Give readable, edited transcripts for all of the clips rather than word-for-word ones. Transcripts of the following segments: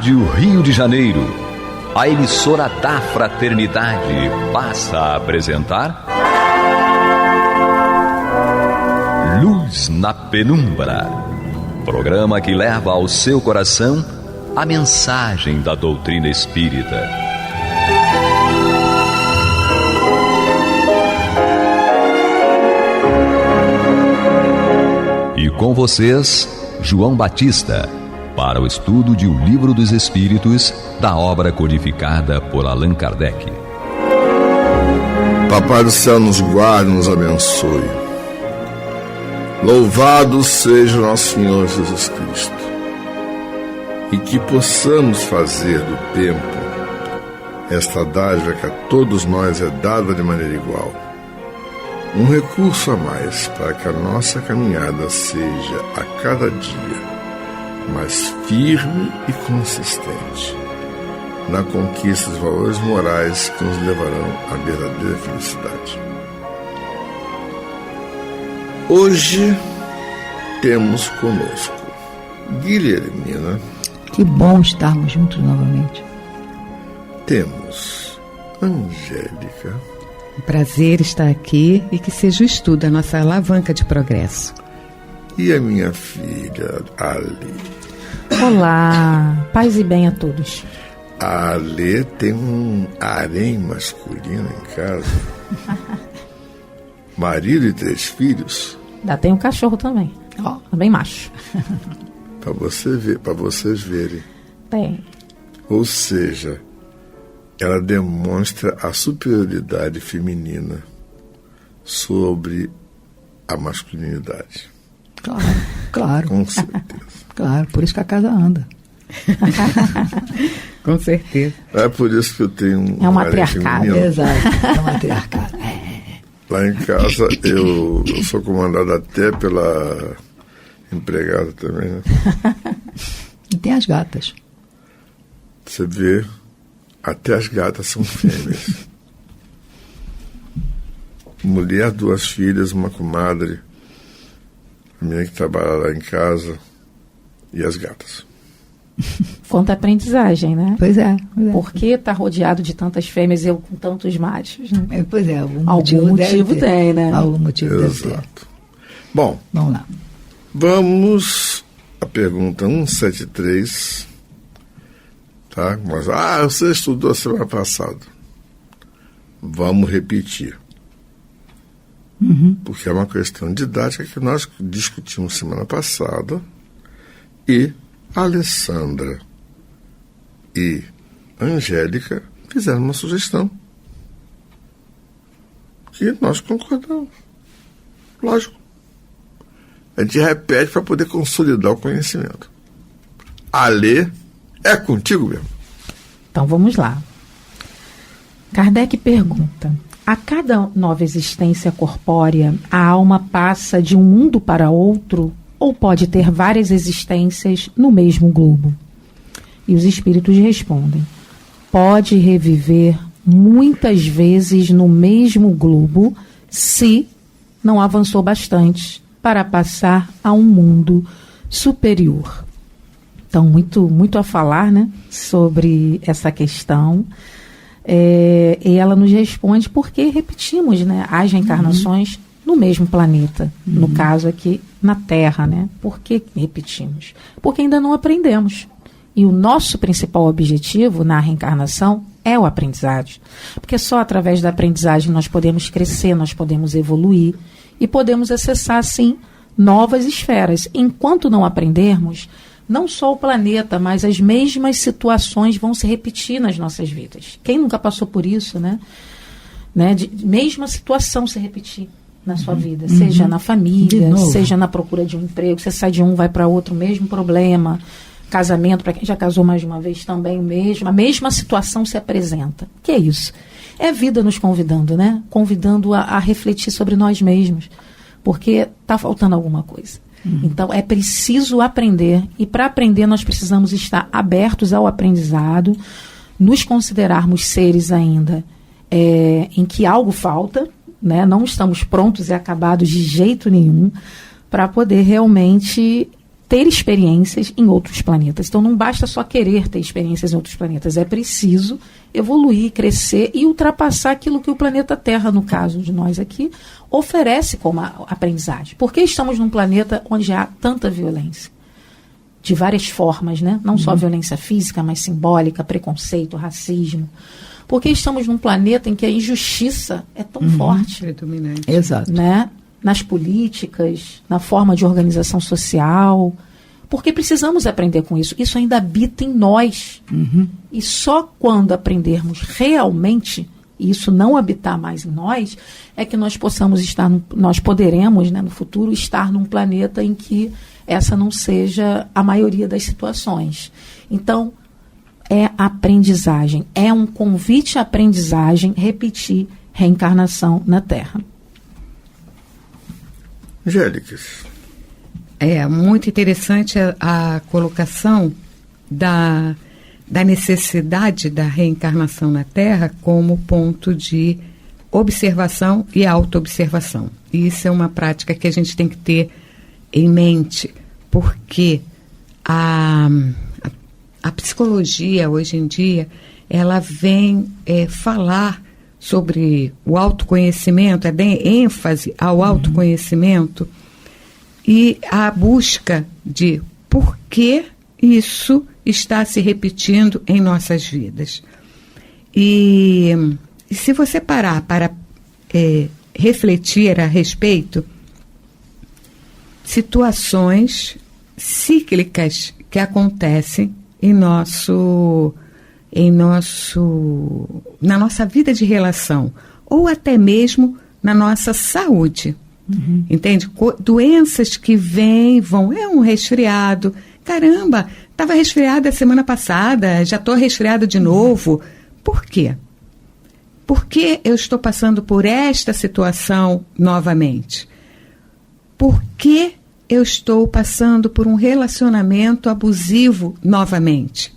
Rádio Rio de Janeiro, a emissora da Fraternidade, passa a apresentar Luz na Penumbra, programa que leva ao seu coração a mensagem da doutrina espírita. E com vocês, João Batista, para o estudo de O Livro dos Espíritos, da obra codificada por Allan Kardec. Papai do céu nos guarde, nos abençoe. Louvado seja nosso Senhor Jesus Cristo. E que possamos fazer do tempo esta dádiva que a todos nós é dada de maneira igual, um recurso a mais para que a nossa caminhada seja a cada dia mais firme e consistente na conquista dos valores morais que nos levarão à verdadeira felicidade. Hoje temos conosco Guilhermina. Que bom estarmos juntos novamente. Temos Angélica. Um prazer estar aqui e que seja o estudo a nossa alavanca de progresso. E a minha filha, Ali. Olá, paz e bem a todos. A Ali tem um harém masculino em casa. Marido e 3 filhos. Ainda tem um cachorro também. Ó, bem macho. Para vocês verem. Tem. Ou seja, ela demonstra a superioridade feminina sobre a masculinidade. Claro. Com certeza. Claro, por isso que a casa anda. Com certeza. É por isso que eu tenho um É um matriarcado. Exato, é um matriarcado. Lá em casa eu sou comandado até pela empregada também, né? E tem as gatas. Você vê, até as gatas são fêmeas. Mulher, 2 filhas, uma comadre, a minha que trabalha lá em casa, e as gatas. Quanta aprendizagem, né? Pois é. Por que está rodeado de tantas fêmeas e eu com tantos machos? Né? Pois é, algum motivo tem, né? Algum motivo deve ter. Exato. Bom, Vamos lá. vamos à pergunta 173. Tá? Mas, você estudou semana passada. Vamos repetir. Porque é uma questão didática que nós discutimos semana passada e a Alessandra e Angélica fizeram uma sugestão que nós concordamos. Lógico. A gente repete para poder consolidar o conhecimento. Alê, é contigo mesmo. Então vamos lá. Kardec pergunta: a cada nova existência corpórea, a alma passa de um mundo para outro ou pode ter várias existências no mesmo globo? E os espíritos respondem: pode reviver muitas vezes no mesmo globo se não avançou bastante para passar a um mundo superior. Então, muito a falar, né, sobre essa questão. E ela nos responde porque repetimos, né, as reencarnações no mesmo planeta, no caso aqui na Terra, né? Por que repetimos? Porque ainda não aprendemos. E o nosso principal objetivo na reencarnação é o aprendizado. Porque só através da aprendizagem nós podemos crescer, nós podemos evoluir e podemos acessar, sim, novas esferas. Enquanto não aprendermos, não só o planeta, mas as mesmas situações vão se repetir nas nossas vidas. Quem nunca passou por isso, né? De mesma situação se repetir na sua vida, seja na família, seja na procura de um emprego, você sai de um, vai para outro, mesmo problema, casamento, para quem já casou mais de uma vez também, a mesma situação se apresenta. Que é isso? É a vida nos convidando, né? Convidando a refletir sobre nós mesmos, porque está faltando alguma coisa. Então, é preciso aprender, e para aprender nós precisamos estar abertos ao aprendizado, nos considerarmos seres ainda em que algo falta, né? Não estamos prontos e acabados de jeito nenhum para poder realmente ter experiências em outros planetas. Então não basta só querer ter experiências em outros planetas, é preciso evoluir, crescer e ultrapassar aquilo que o planeta Terra, no caso de nós aqui, oferece como aprendizagem. Porque estamos num planeta onde há tanta violência, de várias formas, né? Não só violência física, mas simbólica, preconceito, racismo. Porque estamos num planeta em que a injustiça é tão forte. Predominante. Exato. Né? Nas políticas, na forma de organização social, porque precisamos aprender com isso. Isso ainda habita em nós. E só quando aprendermos realmente, e isso não habitar mais em nós, é que nós nós poderemos, né, no futuro, estar num planeta em que essa não seja a maioria das situações. Então, é aprendizagem, é um convite à aprendizagem, repetir reencarnação na Terra. Angélicas. É muito interessante a colocação da necessidade da reencarnação na Terra como ponto de observação e autoobservação. E isso é uma prática que a gente tem que ter em mente, porque a psicologia, hoje em dia, ela vem falar sobre o autoconhecimento, ênfase ao autoconhecimento e a busca de por que isso está se repetindo em nossas vidas. E se você parar para refletir a respeito, situações cíclicas que acontecem na nossa vida de relação, ou até mesmo na nossa saúde. Entende? Doenças que vão, é um resfriado. Caramba, estava resfriada a semana passada, já estou resfriada de novo. Por quê? Por que eu estou passando por esta situação novamente? Por que eu estou passando por um relacionamento abusivo novamente?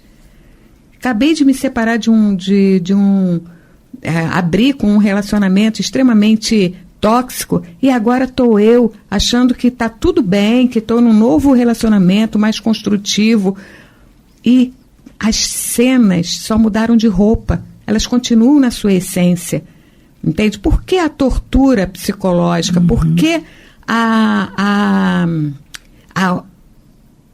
Acabei de me separar abrir com um relacionamento extremamente tóxico e agora estou eu achando que está tudo bem, que estou num novo relacionamento mais construtivo e as cenas só mudaram de roupa, elas continuam na sua essência, entende? Por que a tortura psicológica? Por que a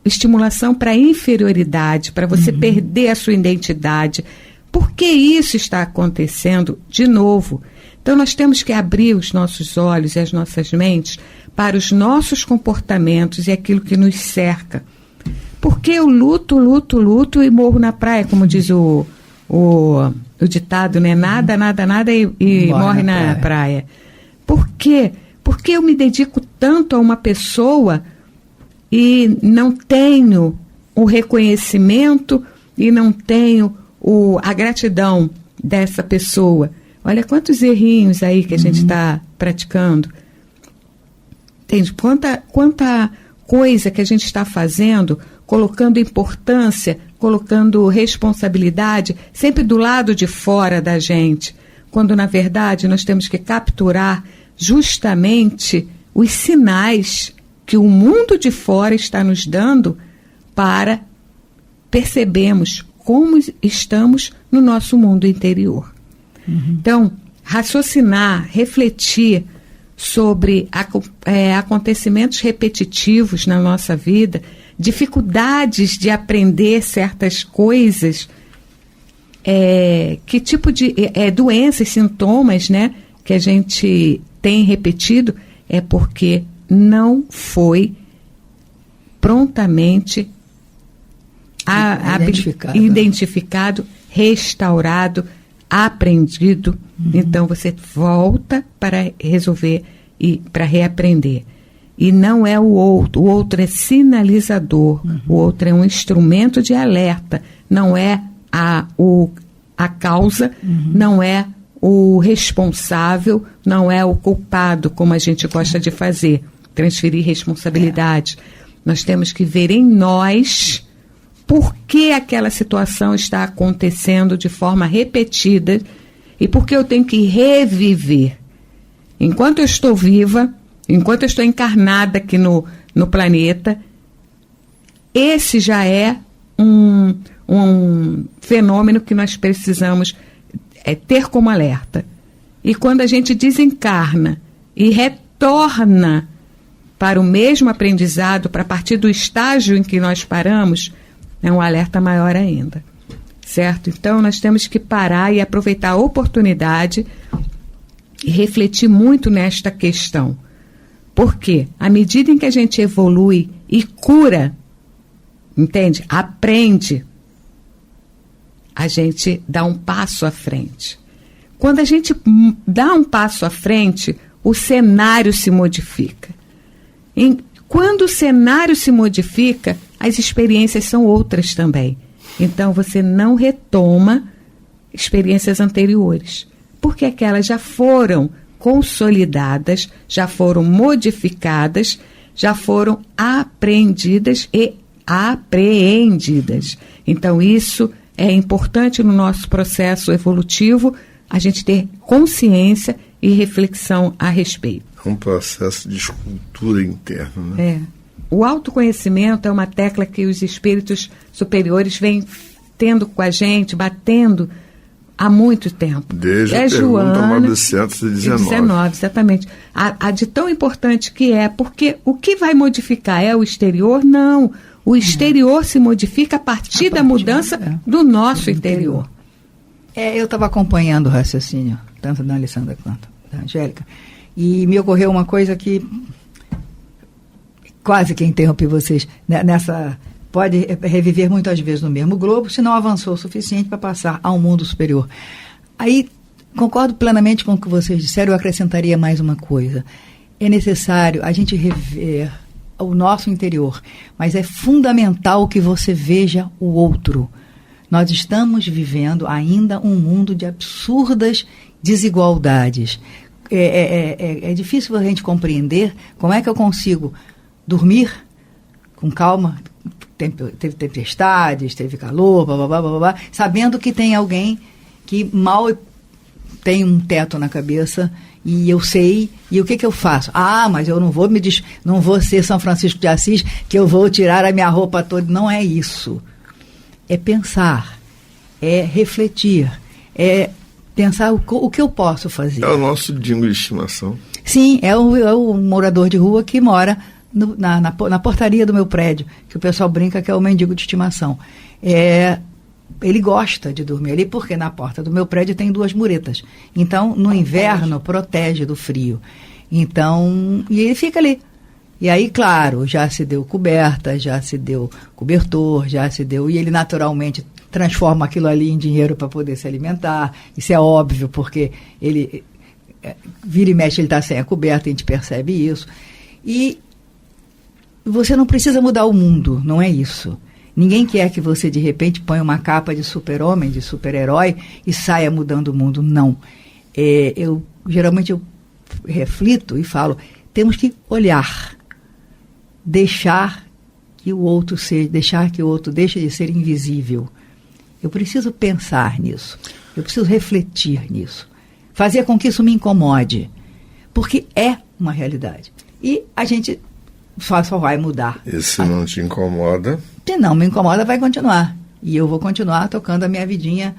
estimulação para a inferioridade, para você perder a sua identidade? Por que isso está acontecendo de novo? Então, nós temos que abrir os nossos olhos e as nossas mentes para os nossos comportamentos e aquilo que nos cerca. Porque eu luto e morro na praia, como diz o ditado, né? Nada e morre na praia. Por quê? Porque eu me dedico tanto a uma pessoa e não tenho o reconhecimento e não tenho a gratidão dessa pessoa. Olha quantos errinhos aí que a gente está praticando. Entende? Quanta coisa que a gente está fazendo, colocando importância, colocando responsabilidade, sempre do lado de fora da gente. Quando, na verdade, nós temos que capturar justamente os sinais que o mundo de fora está nos dando para percebermos como estamos no nosso mundo interior. Então, raciocinar, refletir sobre acontecimentos repetitivos na nossa vida, dificuldades de aprender certas coisas, que tipo de doenças, sintomas, né, que a gente tem repetido, é porque não foi prontamente identificado, restaurado, aprendido. Então você volta para resolver e para reaprender. E não é o outro é sinalizador, o outro é um instrumento de alerta, não é a causa, não é o responsável, não é o culpado, como a gente gosta de fazer, transferir responsabilidade. Nós temos que ver em nós por que aquela situação está acontecendo de forma repetida e por que eu tenho que reviver. Enquanto eu estou viva, enquanto eu estou encarnada aqui no planeta, esse já é um fenômeno que nós precisamos ter como alerta. E quando a gente desencarna e retorna para o mesmo aprendizado, para partir do estágio em que nós paramos, é um alerta maior ainda. Certo? Então, nós temos que parar e aproveitar a oportunidade e refletir muito nesta questão. Porque, à medida em que a gente evolui e cura, entende? Aprende, a gente dá um passo à frente. Quando a gente dá um passo à frente, o cenário se modifica. Quando o cenário se modifica, as experiências são outras também. Então, você não retoma experiências anteriores, porque aquelas já foram consolidadas, já foram modificadas, já foram aprendidas e apreendidas. Então, isso é importante no nosso processo evolutivo, a gente ter consciência e reflexão a respeito. É um processo de escultura interna, né? O autoconhecimento é uma tecla que os espíritos superiores vêm tendo com a gente, batendo há muito tempo. Desde a pergunta 919. Exatamente. A de tão importante que é, porque o que vai modificar é o exterior? Não. O exterior se modifica a partir da mudança do nosso interior. Eu estava acompanhando o raciocínio, tanto da Alessandra quanto da Angélica, e me ocorreu uma coisa que quase que interrompi vocês nessa. Pode reviver muitas vezes no mesmo globo, se não avançou o suficiente para passar a um mundo superior. Aí, concordo plenamente com o que vocês disseram, eu acrescentaria mais uma coisa. É necessário a gente rever o nosso interior, mas é fundamental que você veja o outro. Nós estamos vivendo ainda um mundo de absurdas desigualdades. É difícil a gente compreender como é que eu consigo dormir com calma. Teve tempestades, teve calor, blá, blá, blá, blá, blá, sabendo que tem alguém que mal tem um teto na cabeça e eu sei, e o que eu faço? Mas eu não vou ser São Francisco de Assis, que eu vou tirar a minha roupa toda. Não é isso. É pensar, é refletir, é pensar o que eu posso fazer. É o nosso dingo de estimação. Sim, é o morador de rua que mora na portaria do meu prédio, que o pessoal brinca que é o mendigo de estimação. Ele gosta de dormir ali, porque na porta do meu prédio tem 2 muretas. Então, no inverno, protege do frio. Então, e ele fica ali. E aí, claro, já se deu coberta, já se deu cobertor, e ele naturalmente transforma aquilo ali em dinheiro para poder se alimentar. Isso é óbvio, porque ele vira e mexe, ele está sem a coberta, a gente percebe isso. E você não precisa mudar o mundo, não é isso. Ninguém quer que você, de repente, ponha uma capa de super-homem, de super-herói e saia mudando o mundo, não. Geralmente eu reflito e falo, temos que olhar, deixar que o outro deixe de ser invisível. Eu preciso pensar nisso, eu preciso refletir nisso, fazer com que isso me incomode, porque é uma realidade. E a gente só vai mudar. E se não te incomoda? Se não me incomoda, vai continuar. E eu vou continuar tocando a minha vidinha,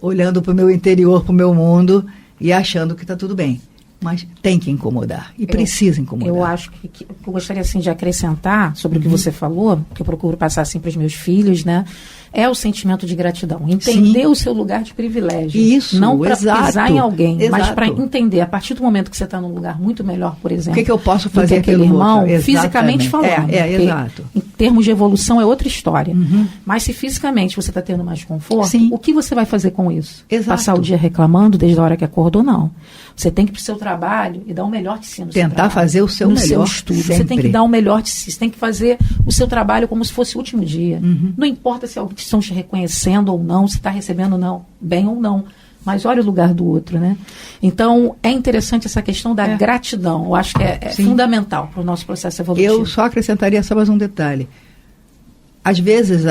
olhando para o meu interior, para o meu mundo e achando que está tudo bem. Mas tem que incomodar. E precisa incomodar. Eu acho que eu gostaria assim, de acrescentar sobre o que você falou, que eu procuro passar assim, para os meus filhos, né? É o sentimento de gratidão. Entender Sim. o seu lugar de privilégio. Isso, não para exato, pisar em alguém, exato. mas para entender. A partir do momento que você está num lugar muito melhor, por exemplo. O que eu posso fazer aquele irmão, fisicamente falando? falando. Exato. Em termos de evolução é outra história. Uhum. Mas se fisicamente você está tendo mais conforto, Sim. o que você vai fazer com isso? Exato. Passar o dia reclamando desde a hora que acordou? Não. Você tem que ir para o seu trabalho e dar o melhor de si no seu Tentar trabalho, fazer o seu no melhor. seu estudo. Sempre. Você tem que dar o melhor de si. Você tem que fazer o seu trabalho como se fosse o último dia. Uhum. Não importa se estão te reconhecendo ou não, se está recebendo não, bem ou não. Mas olha o lugar do outro, né? Então, é interessante essa questão da gratidão. Eu acho que é fundamental para o nosso processo evolutivo. Eu só acrescentaria só mais um detalhe. Às vezes,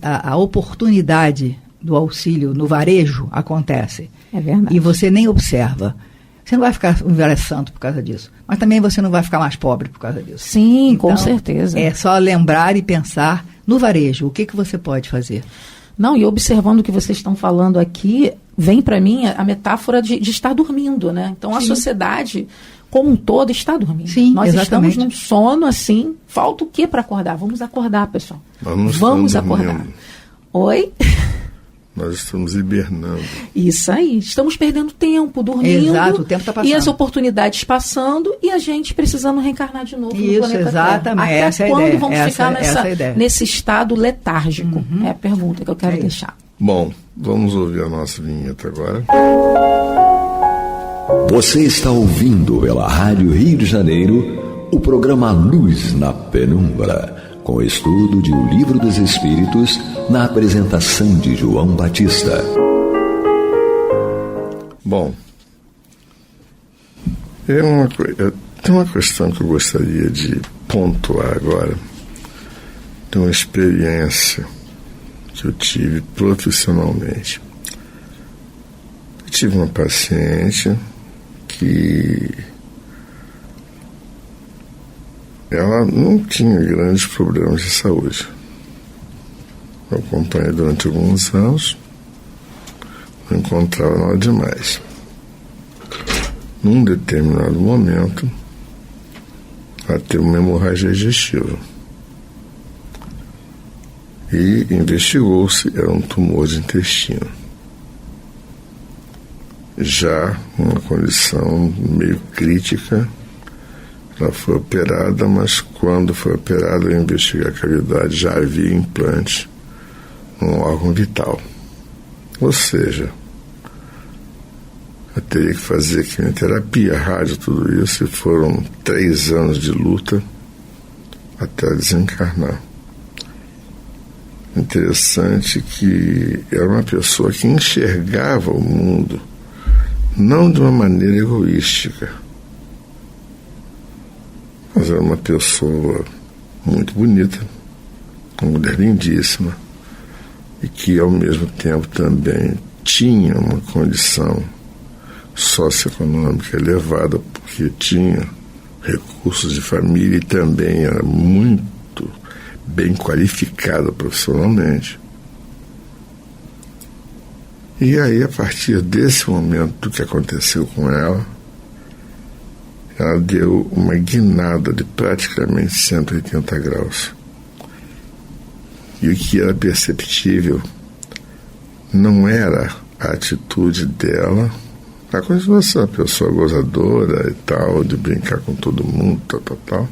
a oportunidade do auxílio no varejo acontece. É verdade. E você nem observa. Você não vai ficar um santo por causa disso. Mas também você não vai ficar mais pobre por causa disso. Sim, então, com certeza. É só lembrar e pensar no varejo. O que você pode fazer? Não, e observando o que vocês estão falando aqui, vem para mim a metáfora de estar dormindo, né? Então, a sociedade como um todo está dormindo. Sim, nós exatamente. estamos num sono assim. Falta o que para acordar? Vamos acordar, pessoal. Vamos acordar. dormindo. Oi? Nós estamos hibernando. Isso aí. Estamos perdendo tempo, dormindo. Exato, o tempo está passando. E as oportunidades passando e a gente precisando reencarnar de novo Isso, no planeta exatamente. Terra. Essa é a quando ideia. vamos ficar nesse estado letárgico? É a pergunta que eu quero deixar. Bom, vamos ouvir a nossa vinheta agora. Você está ouvindo pela Rádio Rio de Janeiro o programa Luz na Penumbra, com o estudo de O Livro dos Espíritos, na apresentação de João Batista. Bom, tem uma questão que eu gostaria de pontuar agora, de uma experiência que eu tive profissionalmente. Eu tive uma paciente que ela não tinha grandes problemas de saúde. Eu acompanhei durante alguns anos, não encontrava nada demais. Num determinado momento, ela teve uma hemorragia digestiva. E investigou-se, era um tumor de intestino. Já uma condição meio crítica. Ela foi operada, mas quando foi operada, eu investiguei a cavidade, já havia implante num órgão vital. Ou seja, eu teria que fazer quimioterapia, rádio, tudo isso, e foram 3 anos de luta até desencarnar. Interessante que era uma pessoa que enxergava o mundo não de uma maneira egoística, mas era uma pessoa muito bonita, uma mulher lindíssima, e que ao mesmo tempo também tinha uma condição socioeconômica elevada, porque tinha recursos de família e também era muito bem qualificada profissionalmente. E aí, a partir desse momento que aconteceu com ela deu uma guinada de praticamente 180 graus. E o que era perceptível não era a atitude dela, a continuação, a pessoa gozadora e tal, de brincar com todo mundo, tal,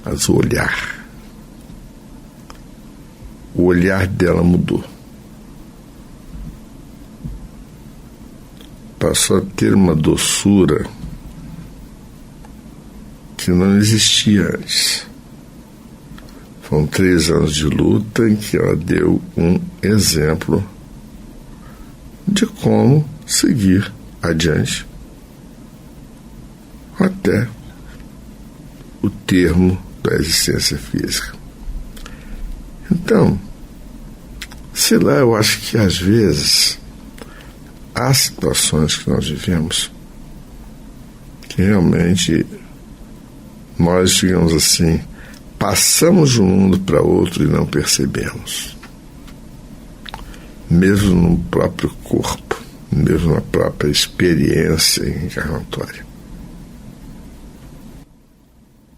mas o olhar. O olhar dela mudou. Passou a ter uma doçura que não existia antes. Foram 3 anos de luta em que ela deu um exemplo de como seguir adiante até o termo da existência física. Então, sei lá, eu acho que às vezes há situações que nós vivemos que realmente nós, digamos assim, passamos de um mundo para outro e não percebemos. Mesmo no próprio corpo, mesmo na própria experiência encarnatória.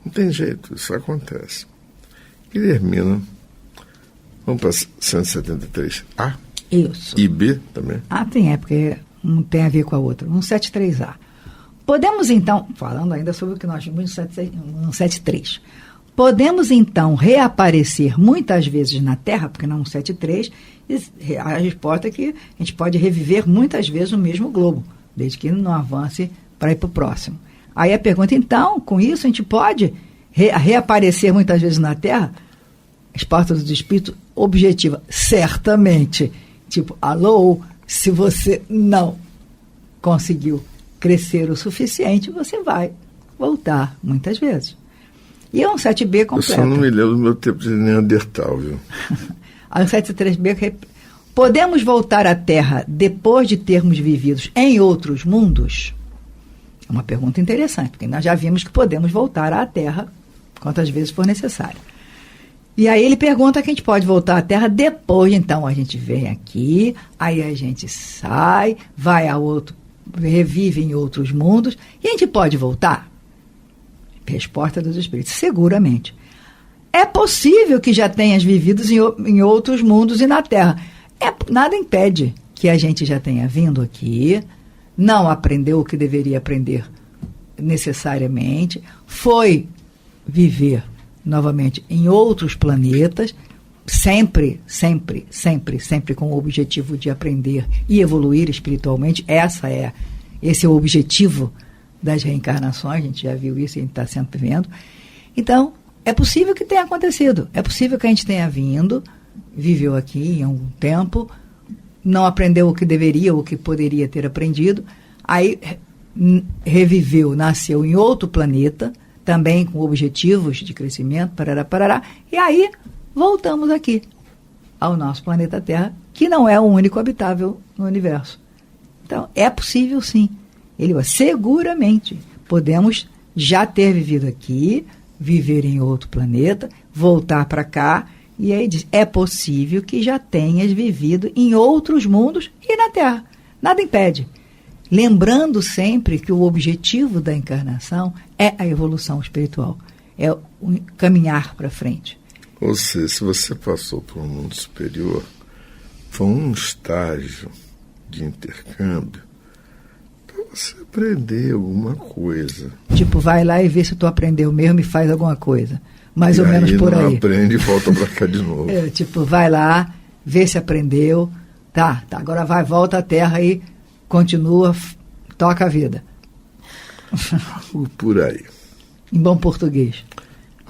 Não tem jeito, isso acontece. Guilhermina, vamos para 173A? Isso. E B também? Tem, porque não tem a ver com a outra. 173A. Podemos então, falando ainda sobre o que nós vimos no 173, podemos então reaparecer muitas vezes na Terra, porque não 173, a resposta é que a gente pode reviver muitas vezes no mesmo globo, desde que não avance para ir para o próximo. Aí a pergunta, então, com isso a gente pode reaparecer muitas vezes na Terra? As portas do Espírito objetiva, certamente. Tipo, alô, se você não conseguiu crescer o suficiente, você vai voltar muitas vezes. E é um 7B completo. Eu só não me lembro do meu tempo de Neandertal, viu? A 173B, podemos voltar à Terra depois de termos vivido em outros mundos? É uma pergunta interessante, porque nós já vimos que podemos voltar à Terra quantas vezes for necessário. E aí ele pergunta que a gente pode voltar à Terra depois, então a gente vem aqui, aí a gente sai, vai a outro, revive em outros mundos, e a gente pode voltar? Resposta dos espíritos, seguramente. É possível que já tenhas vivido em outros mundos e na Terra. Nada impede que a gente já tenha vindo aqui, não aprendeu o que deveria aprender necessariamente, foi viver novamente em outros planetas, sempre com o objetivo de aprender e evoluir espiritualmente. Esse é o objetivo das reencarnações, a gente já viu isso e a gente está sempre vendo. Então, é possível que tenha acontecido, é possível que a gente tenha vindo, viveu aqui em algum tempo, não aprendeu o que deveria, o que poderia ter aprendido, aí reviveu, nasceu em outro planeta, também com objetivos de crescimento, parará, e aí voltamos aqui, ao nosso planeta Terra, que não é o único habitável no universo. Então, é possível sim. Seguramente, podemos já ter vivido aqui, viver em outro planeta, voltar para cá, e aí diz, é possível que já tenhas vivido em outros mundos e na Terra. Nada impede. Lembrando sempre que o objetivo da encarnação é a evolução espiritual, é o caminhar para frente. Ou seja, se você passou por um mundo superior, foi um estágio de intercâmbio para você aprender alguma coisa. Tipo, vai lá e vê se tu aprendeu mesmo e faz alguma coisa. Mais ou menos por aí. Não aprende e volta para cá de novo. Vai lá, vê se aprendeu. Tá, agora volta à Terra e continua, toca a vida. Algo por aí. Em bom português.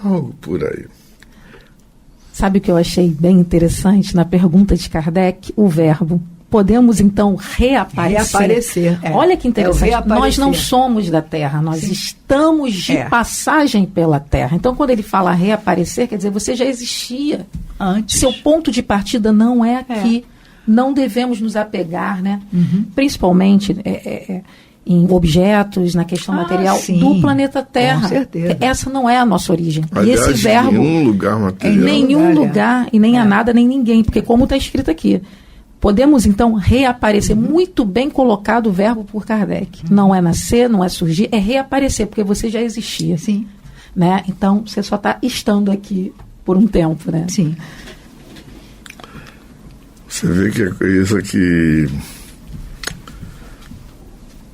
Algo por aí. Sabe o que eu achei bem interessante na pergunta de Kardec? O verbo. Podemos, então, reaparecer. Olha que interessante. Nós não somos da Terra, nós estamos de passagem pela Terra. Então, quando ele fala reaparecer, quer dizer, você já existia antes. Seu ponto de partida não é aqui. Não devemos nos apegar, né? Principalmente em objetos, na questão material do planeta Terra. Com certeza. Essa não é a nossa origem. Aliás, e esse verbo. Em nenhum lugar material. Em nenhum lugar, e nem a nada, nem ninguém. Porque, como está escrito aqui, podemos, então, reaparecer. Muito bem colocado o verbo por Kardec. Não é nascer, não é surgir, é reaparecer, porque você já existia. Sim. Né? Então, você só está estando aqui por um tempo, né? Sim. Você vê que isso aqui...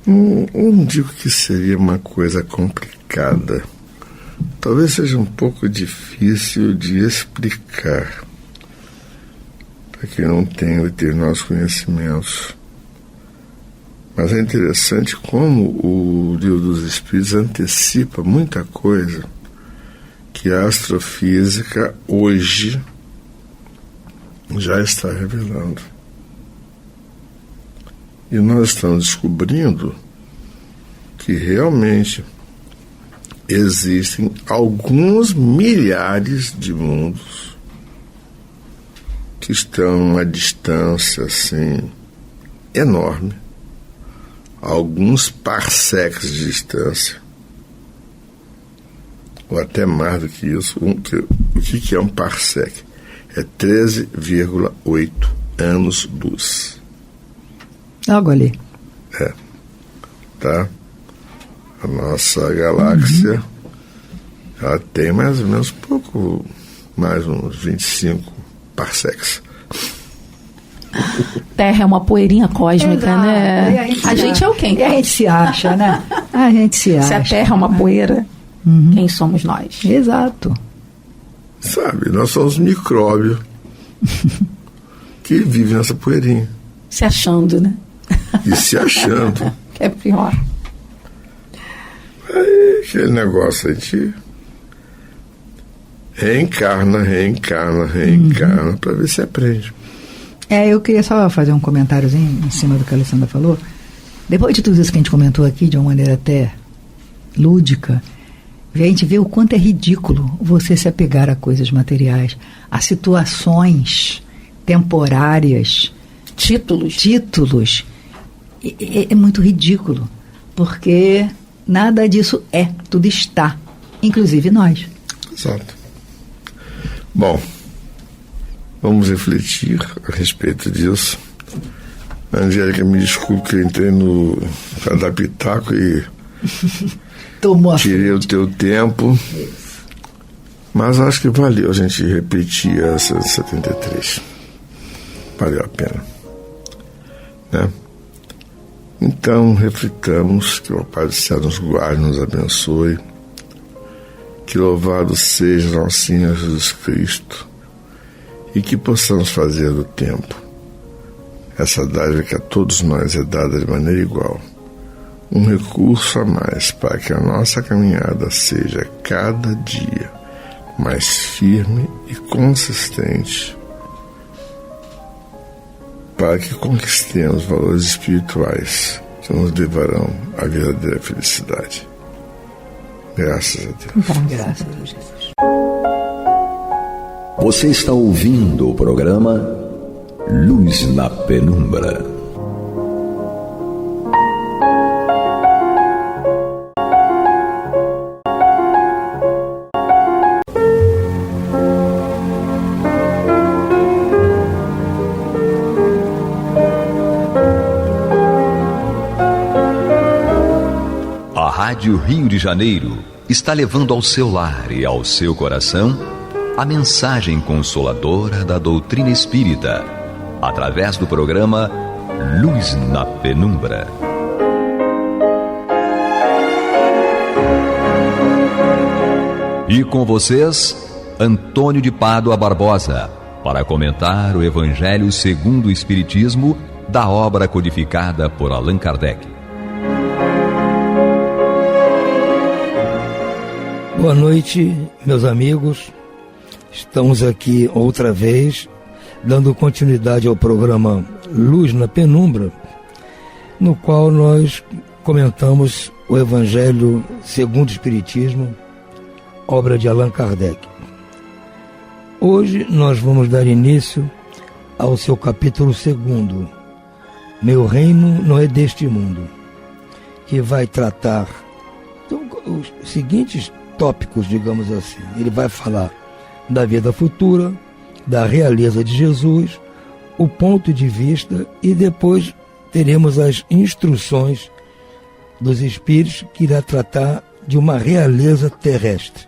Não digo que seria uma coisa complicada. Talvez seja um pouco difícil de explicar para quem não tem determinados conhecimentos. Mas é interessante como o Livro dos Espíritos antecipa muita coisa que a astrofísica hoje já está revelando. E nós estamos descobrindo que realmente existem alguns milhares de mundos que estão a uma distância assim enorme, alguns parsecs de distância, ou até mais do que isso. O que é um parsec? É 13,8 anos-luz. Algo ali. Tá? A nossa galáxia ela tem mais ou menos mais uns 25 parsecs. Terra é uma poeirinha cósmica, Exato. né? A gente é o quem? E a gente se acha, né? A gente se acha. Se a Terra é uma poeira, quem somos nós? Exato. Sabe, nós somos micróbios que vivem nessa poeirinha. Se achando, né? E se achando. Que é pior. Aí, aquele negócio, a gente reencarna para ver se aprende. Eu queria só fazer um comentáriozinho em cima do que a Alessandra falou. Depois de tudo isso que a gente comentou aqui, de uma maneira até lúdica, a gente vê o quanto é ridículo você se apegar a coisas materiais, a situações temporárias, títulos. É muito ridículo, porque Nada disso é, tudo está, inclusive nós. Exato. Bom, vamos refletir a respeito disso. Angélica, me desculpe que eu entrei para dar pitaco e tirei o teu tempo, mas acho que valeu a gente repetir essa 73. Valeu a pena, né? Então, reflitamos, que o Pai do Céu nos guarde, nos abençoe, que louvado seja nosso Senhor Jesus Cristo, e que possamos fazer do tempo essa dádiva que a todos nós é dada de maneira igual, um recurso a mais para que a nossa caminhada seja cada dia mais firme e consistente, para que conquistemos valores espirituais que nos levarão à verdadeira felicidade. Graças a Deus. Graças a Deus. Você está ouvindo o programa Luz na Penumbra. A Rádio Rio de Janeiro está levando ao seu lar e ao seu coração a mensagem consoladora da doutrina espírita, através do programa Luz na Penumbra. E com vocês, Antônio de Pádua Barbosa, para comentar o Evangelho segundo o Espiritismo, da obra codificada por Allan Kardec. Boa noite, meus amigos. Estamos aqui outra vez, dando continuidade ao programa Luz na Penumbra, no qual nós comentamos o Evangelho segundo o Espiritismo, obra de Allan Kardec. Hoje nós vamos dar início ao seu capítulo 2, Meu Reino não é deste mundo, que vai tratar os seguintes tópicos, digamos assim. Ele vai falar da vida futura, da realeza de Jesus, o ponto de vista, e depois teremos as instruções dos Espíritos, que irá tratar de uma realeza terrestre.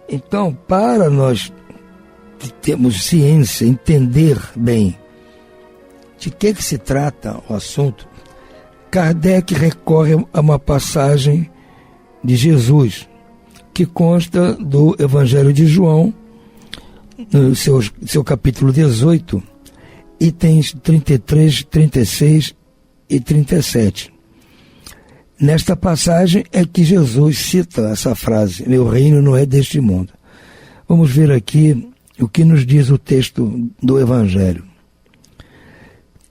Então, para nós termos ciência, entender bem de que se trata o assunto, Kardec recorre a uma passagem de Jesus, que consta do Evangelho de João, no seu capítulo 18, itens 33, 36 e 37. Nesta passagem é que Jesus cita essa frase, meu reino não é deste mundo. Vamos ver aqui o que nos diz o texto do Evangelho.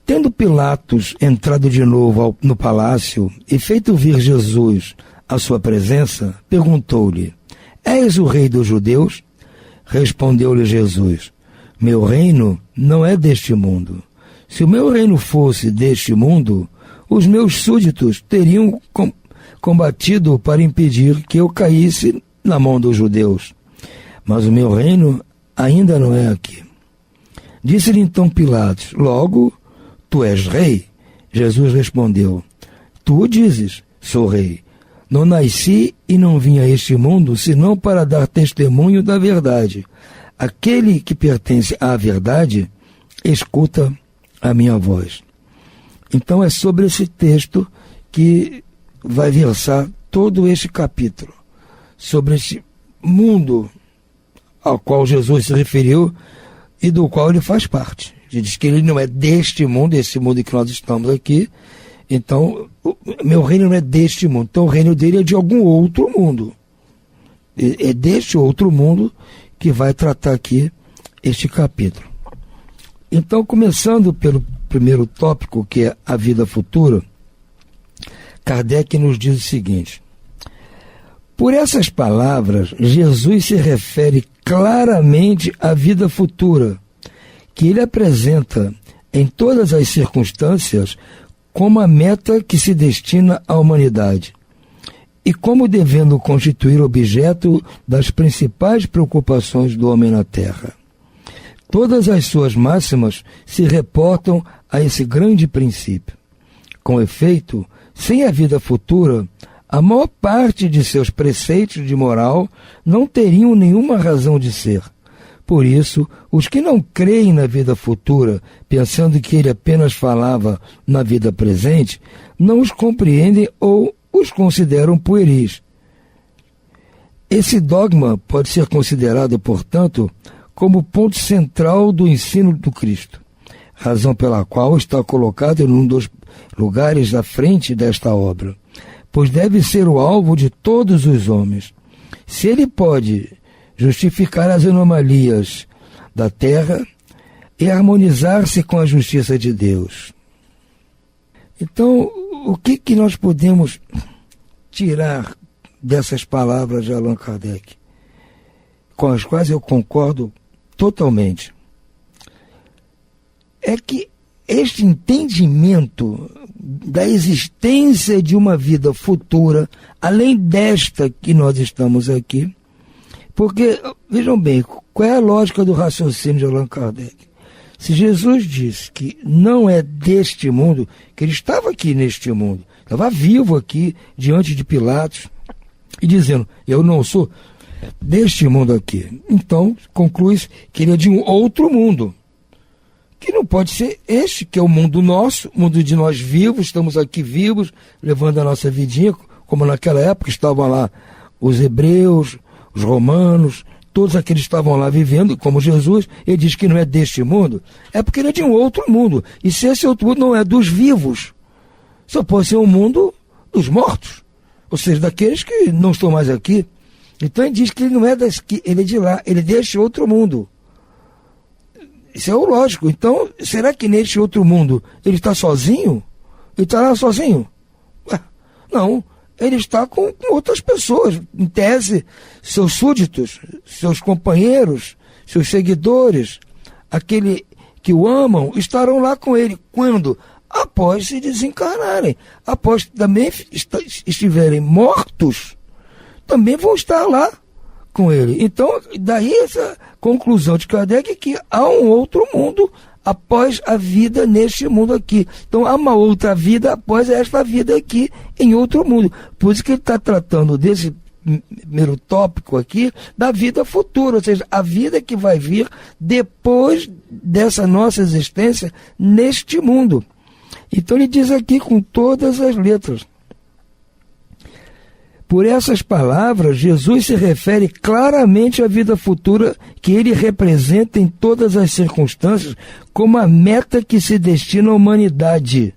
Tendo Pilatos entrado de novo no palácio e feito vir Jesus à sua presença, perguntou-lhe, és o rei dos judeus? Respondeu-lhe Jesus, meu reino não é deste mundo. Se o meu reino fosse deste mundo, os meus súditos teriam combatido para impedir que eu caísse na mão dos judeus. Mas o meu reino ainda não é aqui. Disse-lhe então Pilatos, logo, tu és rei? Jesus respondeu, tu o dizes, sou rei. Não nasci e não vim a este mundo, senão para dar testemunho da verdade. Aquele que pertence à verdade, escuta a minha voz. Então é sobre esse texto que vai versar todo este capítulo, sobre este mundo ao qual Jesus se referiu e do qual ele faz parte. Ele diz que ele não é deste mundo, esse mundo em que nós estamos aqui. Então, meu reino não é deste mundo. Então, o reino dele é de algum outro mundo. É deste outro mundo que vai tratar aqui este capítulo. Então, começando pelo primeiro tópico, que é a vida futura, Kardec nos diz o seguinte: por essas palavras, Jesus se refere claramente à vida futura, que ele apresenta em todas as circunstâncias como a meta que se destina à humanidade. e como devendo constituir objeto das principais preocupações do homem na Terra. Todas as suas máximas se reportam a esse grande princípio. Com efeito, sem a vida futura, a maior parte de seus preceitos de moral não teriam nenhuma razão de ser. Por isso, os que não creem na vida futura, pensando que ele apenas falava na vida presente, não os compreendem ou os consideram pueris. Esse dogma pode ser considerado, portanto, como ponto central do ensino do Cristo, razão pela qual está colocado em um dos lugares à frente desta obra, pois deve ser o alvo de todos os homens. Se ele pode justificar as anomalias da terra e harmonizar-se com a justiça de Deus. Então, o que nós podemos tirar dessas palavras de Allan Kardec, com as quais eu concordo totalmente? É que este entendimento da existência de uma vida futura, além desta que nós estamos aqui, porque, vejam bem, qual é a lógica do raciocínio de Allan Kardec? Se Jesus disse que não é deste mundo, que ele estava aqui neste mundo, estava vivo aqui diante de Pilatos, e dizendo, eu não sou deste mundo aqui. Então, conclui-se que ele é de um outro mundo, que não pode ser este, que é o mundo nosso, o mundo de nós vivos, estamos aqui vivos, levando a nossa vidinha, como naquela época estavam lá os hebreus, os romanos, todos aqueles que estavam lá vivendo, como Jesus. Ele diz que não é deste mundo, é porque ele é de um outro mundo. E se esse outro mundo não é dos vivos, só pode ser um mundo dos mortos, ou seja, daqueles que não estão mais aqui. Então ele diz que ele não é daqui, ele é de lá, ele é deste outro mundo. Isso é o lógico. Então, será que neste outro mundo ele está sozinho? Ele está lá sozinho? Não. Ele está com outras pessoas, em tese, seus súditos, seus companheiros, seus seguidores, aquele que o amam, estarão lá com ele. Quando? Após se desencarnarem. Após também estiverem mortos, também vão estar lá com ele. Então, daí essa conclusão de Kardec que há um outro mundo após a vida neste mundo aqui. Então há uma outra vida após esta vida aqui em outro mundo. Por isso que ele está tratando desse primeiro tópico aqui da vida futura, ou seja, a vida que vai vir depois dessa nossa existência neste mundo. Então ele diz aqui com todas as letras. Por essas palavras, Jesus se refere claramente à vida futura que ele representa em todas as circunstâncias como a meta que se destina à humanidade.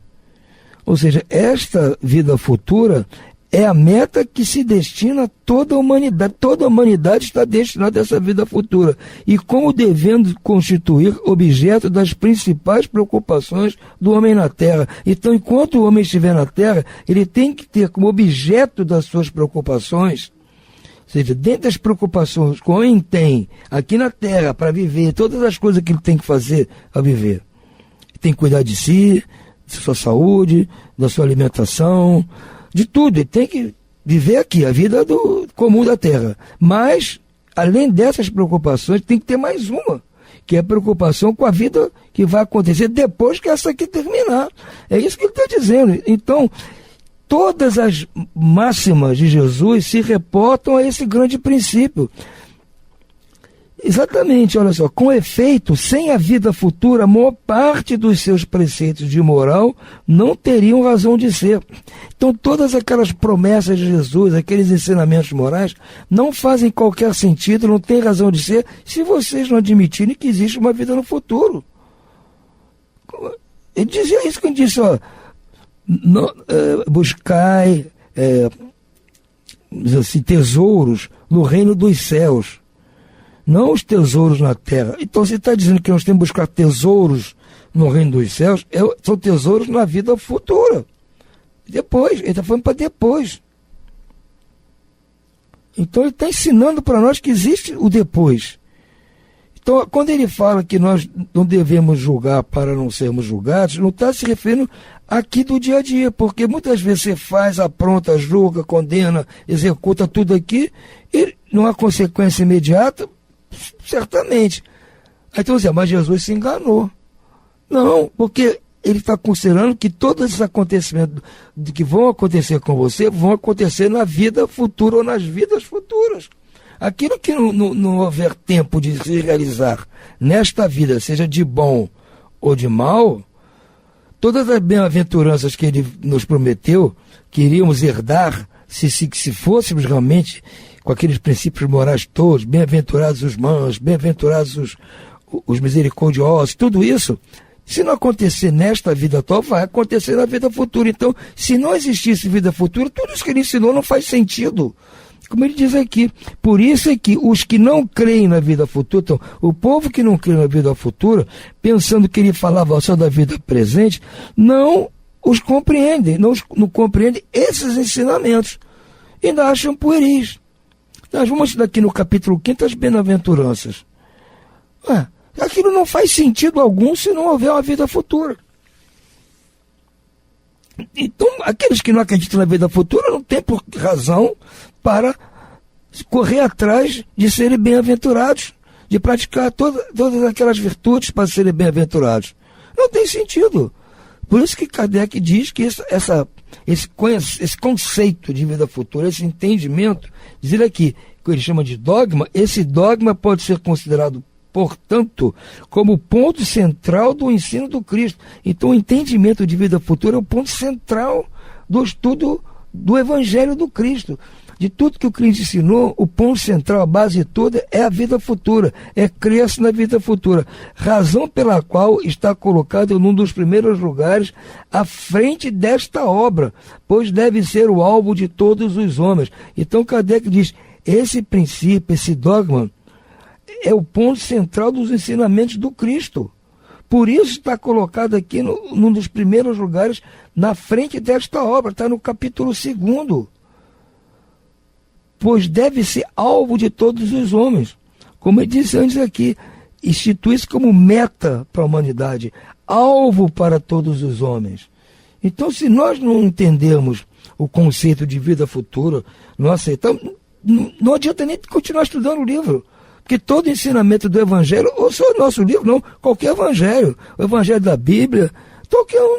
Ou seja, esta vida futura é a meta que se destina a toda a humanidade. Toda a humanidade está destinada a essa vida futura. E como devendo constituir objeto das principais preocupações do homem na Terra. Então, enquanto o homem estiver na Terra, ele tem que ter como objeto das suas preocupações, ou seja, dentro das preocupações que o homem tem aqui na Terra para viver, todas as coisas que ele tem que fazer ao viver. Ele tem que cuidar de si, da sua saúde, da sua alimentação, de tudo. Ele tem que viver aqui, a vida comum da Terra. Mas, além dessas preocupações, tem que ter mais uma, que é a preocupação com a vida que vai acontecer depois que essa aqui terminar. É isso que ele está dizendo. Então, todas as máximas de Jesus se reportam a esse grande princípio. Exatamente, olha só, com efeito, sem a vida futura, a maior parte dos seus preceitos de moral não teriam razão de ser. Então, todas aquelas promessas de Jesus, aqueles ensinamentos morais, não fazem qualquer sentido, não têm razão de ser, se vocês não admitirem que existe uma vida no futuro. Ele dizia isso, que ele disse, ó, buscai assim, tesouros no reino dos céus, não os tesouros na terra. Então, você está dizendo que nós temos que buscar tesouros no reino dos céus, são tesouros na vida futura. Depois, ele está falando para depois. Então, ele está ensinando para nós que existe o depois. Então, quando ele fala que nós não devemos julgar para não sermos julgados, não está se referindo aqui do dia a dia, porque muitas vezes você faz, apronta, julga, condena, executa tudo aqui e não há consequência imediata, certamente. Aí então, mas Jesus se enganou. Não, porque ele está considerando que todos esses acontecimentos que vão acontecer com você vão acontecer na vida futura ou nas vidas futuras. Aquilo que não houver tempo de se realizar nesta vida, seja de bom ou de mal, todas as bem-aventuranças que ele nos prometeu, que iríamos herdar, se fôssemos realmente com aqueles princípios morais todos, bem-aventurados os mansos, bem-aventurados os misericordiosos, tudo isso, se não acontecer nesta vida atual, vai acontecer na vida futura. Então, se não existisse vida futura, tudo isso que ele ensinou não faz sentido. Como ele diz aqui, por isso é que os que não creem na vida futura, então, o povo que não crê na vida futura, pensando que ele falava só da vida presente, não os compreendem, não compreendem esses ensinamentos. E ainda acham pueris. Nós vamos estudar aqui no capítulo 5 as bem-aventuranças. Aquilo não faz sentido algum se não houver uma vida futura. Então, aqueles que não acreditam na vida futura não têm por razão para correr atrás de serem bem-aventurados, de praticar todas aquelas virtudes para serem bem-aventurados. Não tem sentido. Por isso que Kardec diz que esse conceito de vida futura, esse entendimento, diz ele aqui, que ele chama de dogma, esse dogma pode ser considerado, portanto, como ponto central do ensino do Cristo. Então, o entendimento de vida futura é o ponto central do estudo do Evangelho do Cristo. De tudo que o Cristo ensinou, o ponto central, a base toda, é a vida futura, é crer-se na vida futura. Razão pela qual está colocado num dos primeiros lugares à frente desta obra, pois deve ser o alvo de todos os homens. Então, Kardec diz, esse princípio, esse dogma, é o ponto central dos ensinamentos do Cristo. Por isso está colocado aqui num dos primeiros lugares na frente desta obra, está no capítulo 2. Pois deve ser alvo de todos os homens. Como eu disse antes aqui, institui-se como meta para a humanidade, alvo para todos os homens. Então, se nós não entendermos o conceito de vida futura, não aceitamos, não adianta nem continuar estudando o livro. Porque todo ensinamento do Evangelho, ou só o nosso livro, não, qualquer Evangelho, o Evangelho da Bíblia,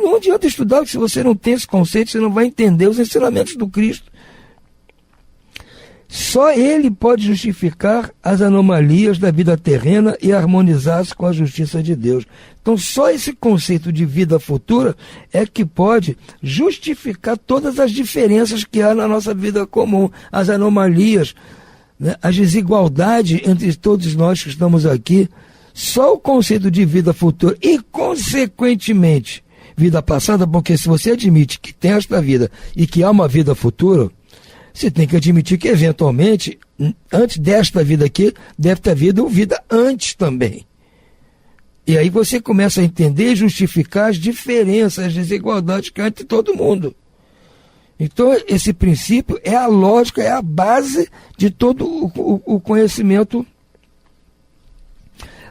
não adianta estudar, se você não tem esse conceito, você não vai entender os ensinamentos do Cristo. Só ele pode justificar as anomalias da vida terrena e harmonizar-se com a justiça de Deus. Então, só esse conceito de vida futura é que pode justificar todas as diferenças que há na nossa vida comum, as anomalias, a desigualdade entre todos nós que estamos aqui. Só o conceito de vida futura e, consequentemente, vida passada, porque se você admite que tem esta vida e que há uma vida futura, você tem que admitir que, eventualmente, antes desta vida aqui, deve ter havido vida antes também. E aí você começa a entender e justificar as diferenças, as desigualdades que há entre todo mundo. Então, esse princípio é a lógica, é a base de todo o conhecimento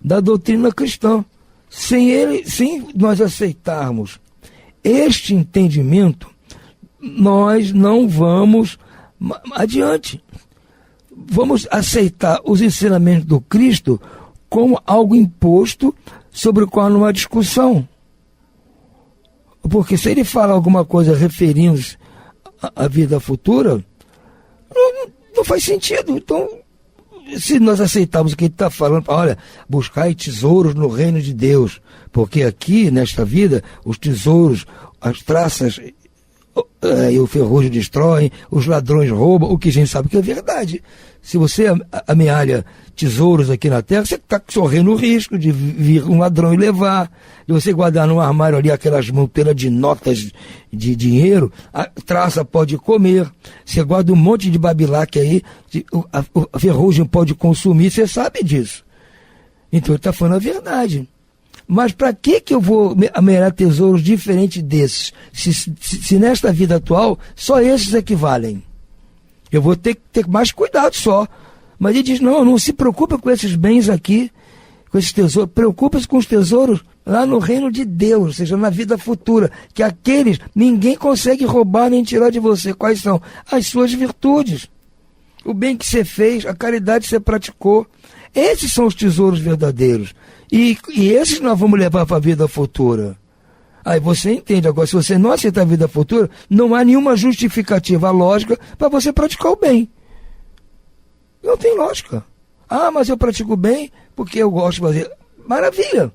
da doutrina cristã. Sem nós aceitarmos este entendimento, nós não vamos adiante. Vamos aceitar os ensinamentos do Cristo como algo imposto sobre o qual não há discussão. Porque se ele fala alguma coisa referindo-se à vida futura, não faz sentido. Então, se nós aceitarmos o que ele está falando, olha, buscai tesouros no reino de Deus, porque aqui, nesta vida, os tesouros, as traças e o ferrugem destroem, os ladrões roubam, o que a gente sabe que é verdade. Se você amealha tesouros aqui na terra, você está correndo o risco de vir um ladrão e levar, de você guardar num armário ali aquelas monteiras de notas de dinheiro, a traça pode comer, você guarda um monte de babilaque aí, a ferrugem pode consumir, você sabe disso. Então ele está falando a verdade. Mas para que eu vou amealhar tesouros diferentes desses? Se nesta vida atual, só esses equivalem. Eu vou ter que ter mais cuidado só. Mas ele diz, não se preocupa com esses bens aqui, com esses tesouros. Preocupa-se com os tesouros lá no reino de Deus, ou seja, na vida futura, que aqueles, ninguém consegue roubar nem tirar de você. Quais são? As suas virtudes, o bem que você fez, a caridade que você praticou. Esses são os tesouros verdadeiros. E esses nós vamos levar para a vida futura. Aí você entende. Agora, se você não aceitar a vida futura, não há nenhuma justificativa lógica para você praticar o bem. Não tem lógica. Ah, mas eu pratico o bem porque eu gosto de fazer. Maravilha!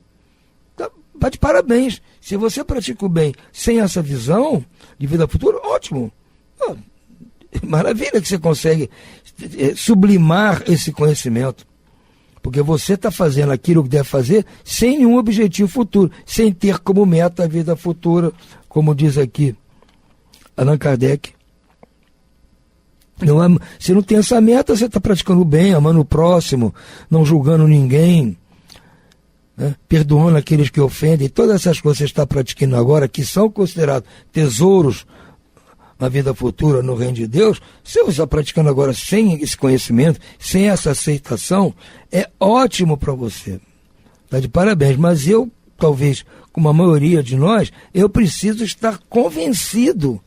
Tá de parabéns. Se você pratica o bem sem essa visão de vida futura, ótimo. Maravilha que você consegue sublimar esse conhecimento. Porque você está fazendo aquilo que deve fazer sem nenhum objetivo futuro, sem ter como meta a vida futura, como diz aqui Allan Kardec. Se não tem essa meta, você está praticando o bem, amando o próximo, não julgando ninguém, né? Perdoando aqueles que ofendem. Todas essas coisas que você está praticando agora, que são considerados tesouros na vida futura, no reino de Deus, se você está praticando agora sem esse conhecimento, sem essa aceitação, é ótimo para você. Está de parabéns. Mas eu, talvez, como a maioria de nós, eu preciso estar convencido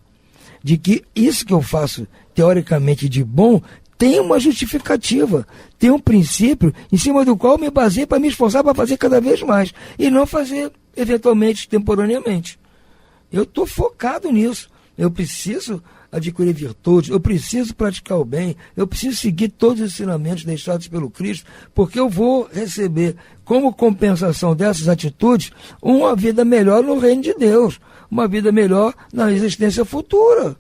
de que isso que eu faço, teoricamente, de bom, tem uma justificativa, tem um princípio em cima do qual eu me baseio para me esforçar para fazer cada vez mais, e não fazer, eventualmente, temporariamente. Eu estou focado nisso. Eu preciso adquirir virtudes, eu preciso praticar o bem, eu preciso seguir todos os ensinamentos deixados pelo Cristo, porque eu vou receber, como compensação dessas atitudes, uma vida melhor no reino de Deus, uma vida melhor na existência futura.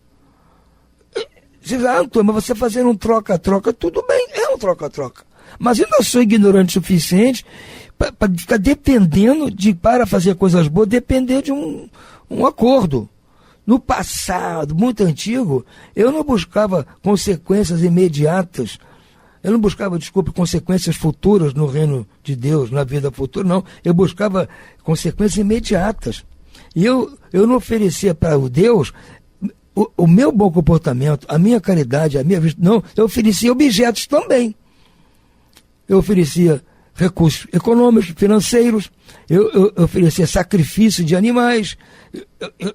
Você diz, Antônio, mas você fazendo um troca-troca, tudo bem, é um troca-troca. Mas eu não sou ignorante o suficiente para ficar dependendo para fazer coisas boas, depender de um acordo. No passado, muito antigo, eu não buscava consequências imediatas, eu não buscava, consequências futuras no reino de Deus, na vida futura, não. Eu buscava consequências imediatas. E eu não oferecia para o Deus o meu bom comportamento, a minha caridade, a minha... Não, eu oferecia objetos também. Eu oferecia recursos econômicos, financeiros, eu oferecia sacrifício de animais,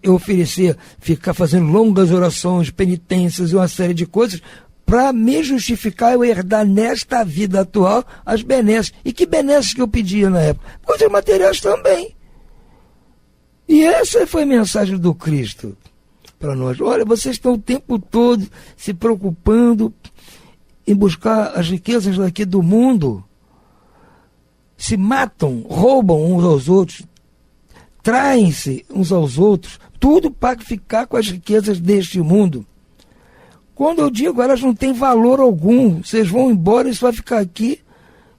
eu oferecia ficar fazendo longas orações, penitências e uma série de coisas para me justificar eu herdar nesta vida atual as benesses. E que benesses que eu pedia na época? Coisas materiais também. E essa foi a mensagem do Cristo para nós. Olha, vocês estão o tempo todo se preocupando em buscar as riquezas daqui do mundo, se matam, roubam uns aos outros, traem-se uns aos outros, tudo para ficar com as riquezas deste mundo. Quando eu digo, elas não têm valor algum, vocês vão embora, isso vai ficar aqui,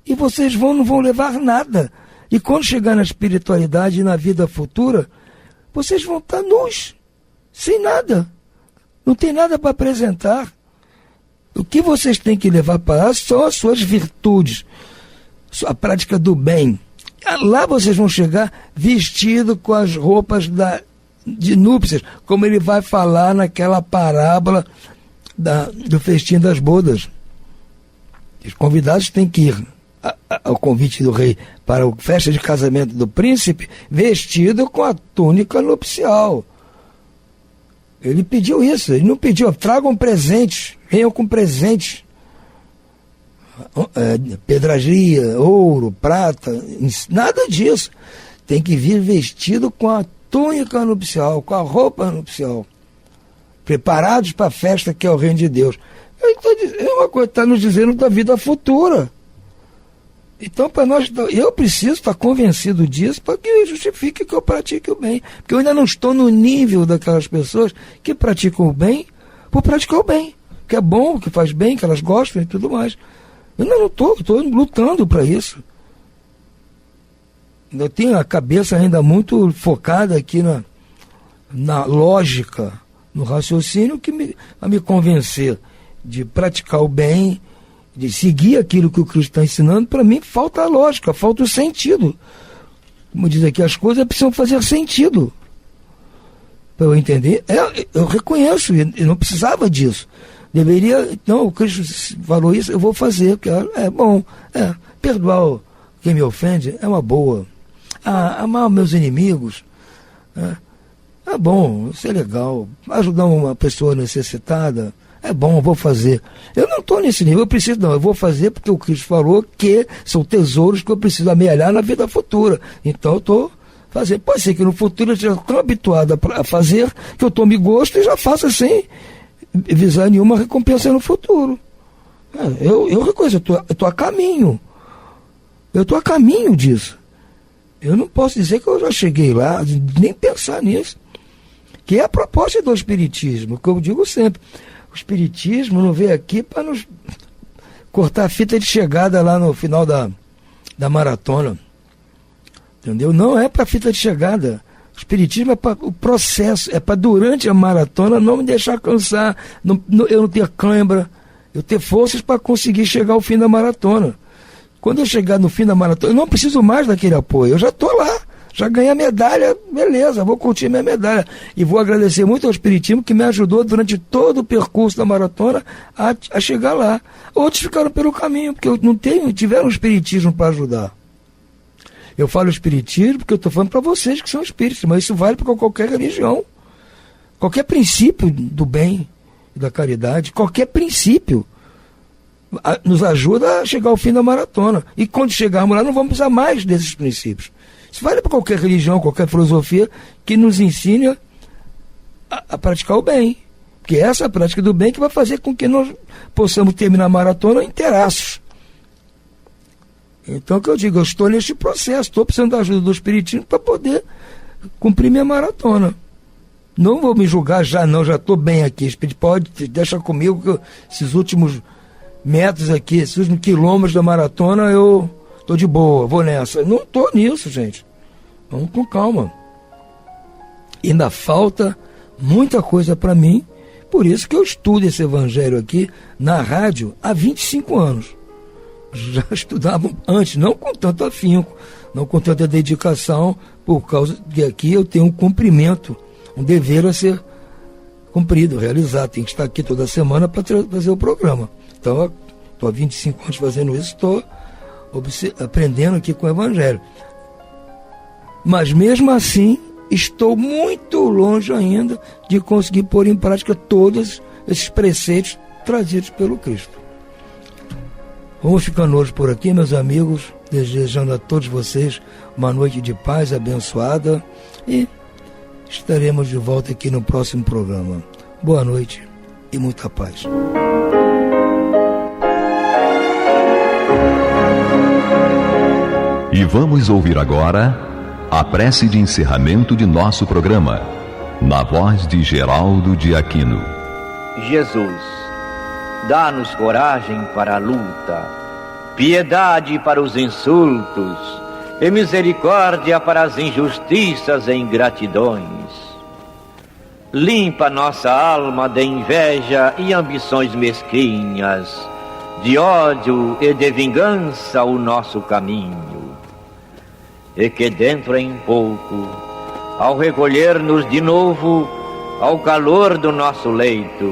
e vocês não vão levar nada. E quando chegar na espiritualidade e na vida futura, vocês vão estar nus, sem nada, não tem nada para apresentar. O que vocês têm que levar para lá são as suas virtudes, a prática do bem. Lá vocês vão chegar vestidos com as roupas de núpcias, como ele vai falar naquela parábola do festim das bodas. Os convidados têm que ir ao convite do rei para a festa de casamento do príncipe, vestido com a túnica nupcial. Ele pediu isso, ele não pediu, tragam presentes, venham com presentes. Pedraria, ouro, prata, nada disso. Tem que vir vestido com a túnica nupcial, com a roupa nupcial, preparados para a festa que é o reino de Deus. É uma coisa que está nos dizendo da vida futura. Então, para nós, eu preciso estar convencido disso para que justifique que eu pratique o bem. Porque eu ainda não estou no nível daquelas pessoas que praticam o bem por praticar o bem, que é bom, que faz bem, que elas gostam e tudo mais. Eu ainda não estou lutando para isso. Eu tenho a cabeça ainda muito focada aqui na lógica, no raciocínio, a me convencer de praticar o bem, de seguir aquilo que o Cristo está ensinando. Para mim falta a lógica, falta o sentido. Como diz aqui, as coisas precisam fazer sentido. Para eu entender, eu reconheço, eu não precisava disso. Não, o Cristo falou isso, eu vou fazer, porque é bom. Perdoar quem me ofende é uma boa. amar meus inimigos, né? É bom, isso é legal. Ajudar uma pessoa necessitada, é bom, eu vou fazer. Eu não estou nesse nível, eu vou fazer porque o Cristo falou que são tesouros que eu preciso amealhar na vida futura. Então eu estou fazendo. Pode ser que no futuro eu esteja tão habituado a fazer que eu tome gosto e já faça sem visar nenhuma recompensa no futuro. Eu reconheço, eu estou a caminho. Eu estou a caminho disso. Eu não posso dizer que eu já cheguei lá, nem pensar nisso. Que é a proposta do Espiritismo, que eu digo sempre. O Espiritismo não veio aqui para nos cortar a fita de chegada lá no final da maratona. Entendeu? Não é para a fita de chegada. O Espiritismo é para o processo, é para durante a maratona não me deixar cansar, eu não ter cãibra, eu ter forças para conseguir chegar ao fim da maratona. Quando eu chegar no fim da maratona, eu não preciso mais daquele apoio, eu já estou lá. Já ganhei a medalha, beleza, vou curtir minha medalha. E vou agradecer muito ao Espiritismo que me ajudou durante todo o percurso da maratona a chegar lá. Outros ficaram pelo caminho, porque eu não tiveram um Espiritismo para ajudar. Eu falo Espiritismo porque eu estou falando para vocês que são espíritos, mas isso vale para qualquer religião. Qualquer princípio do bem e da caridade, qualquer princípio nos ajuda a chegar ao fim da maratona. E quando chegarmos lá, não vamos precisar mais desses princípios. Isso vale para qualquer religião, qualquer filosofia que nos ensine a praticar o bem. Porque essa é a prática do bem que vai fazer com que nós possamos terminar a maratona inteiraços. Então, o que eu digo, eu estou neste processo, estou precisando da ajuda do Espiritismo para poder cumprir minha maratona. Não vou me julgar já estou bem aqui. Pode, deixa comigo que esses últimos metros aqui, esses últimos quilômetros da maratona, eu estou de boa, vou nessa. Não estou nisso, gente. Vamos com calma. Ainda falta muita coisa para mim, por isso que eu estudo esse evangelho aqui na rádio há 25 anos. Já estudava antes, não com tanto afinco, não com tanta dedicação, por causa de aqui eu tenho um cumprimento, um dever a ser cumprido, realizado. Tem que estar aqui toda semana para fazer o programa. Então, estou há 25 anos fazendo isso, estou aprendendo aqui com o Evangelho. Mas mesmo assim, estou muito longe ainda de conseguir pôr em prática todos esses preceitos trazidos pelo Cristo. Vamos ficando hoje por aqui, meus amigos, desejando a todos vocês uma noite de paz abençoada e estaremos de volta aqui no próximo programa. Boa noite e muita paz. E vamos ouvir agora a prece de encerramento de nosso programa, na voz de Geraldo de Aquino. Jesus, dá-nos coragem para a luta, piedade para os insultos e misericórdia para as injustiças e ingratidões. Limpa nossa alma de inveja e ambições mesquinhas, de ódio e de vingança o nosso caminho. E que dentro em pouco, ao recolher-nos de novo ao calor do nosso leito,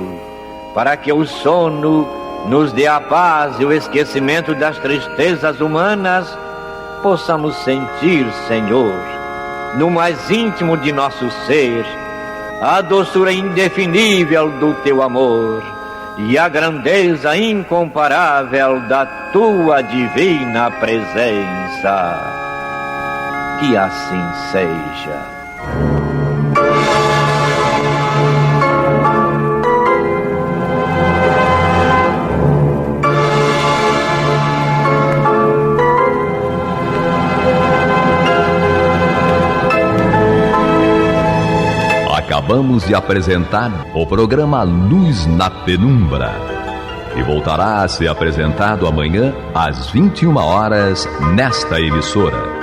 para que o sono nos dê a paz e o esquecimento das tristezas humanas, possamos sentir, Senhor, no mais íntimo de nosso ser, a doçura indefinível do Teu amor e a grandeza incomparável da Tua divina presença. Que assim seja. Acabamos de apresentar o programa Luz na Penumbra, que voltará a ser apresentado amanhã às 21 horas nesta emissora.